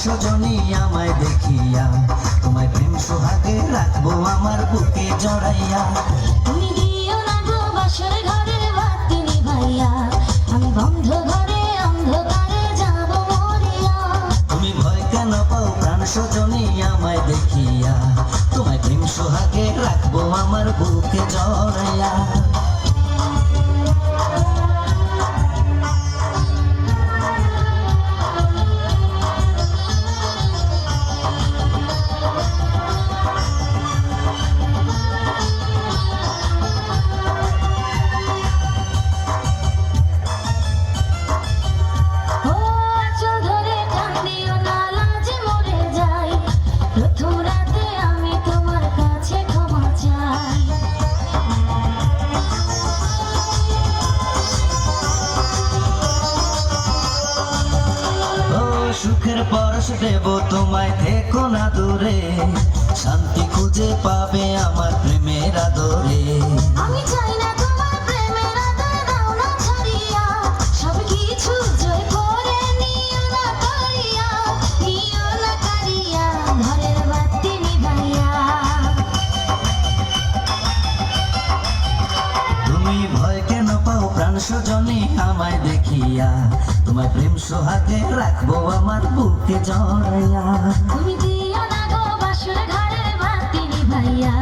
সজনী আমায় দেখিয়া, তোমায় প্রেম সোহাগে রাখবো আমার বুকে জড়াইয়া। তুমি দিও না গো বাসর ঘরের বাতি নিভাইয়া, আমি বন্ধ ঘরে অন্ধকারে যাব মরিয়া। তুমি ভয় কেন পাও প্রাণ সজনী আমায় দেখিয়া, তোমায় প্রেম সোহাগে রাখবো আমার বুকে জড়াইয়া। সুখের পরশ দেব তোমায়, থেকো না দূরে, শান্তি খুঁজে পাবে আমার প্রেমের আদরে। আমি চাই না তোমার প্রেমের আদর, দাও না ছাড়িয়া, সব কিছু জয় করে নিও না কারিয়া, নিও না কারিয়া, ঘরের বাতি নিভাইয়া। তুমি ভয় কেন পাও প্রাণ সজনী আমায় দেখিয়া, তোমায় প্রেম সোহাগে রাখবো আমার বুকে জড়াইয়া। তুমি দিও না গো বাসর ঘরের বাতি নিভাইয়া,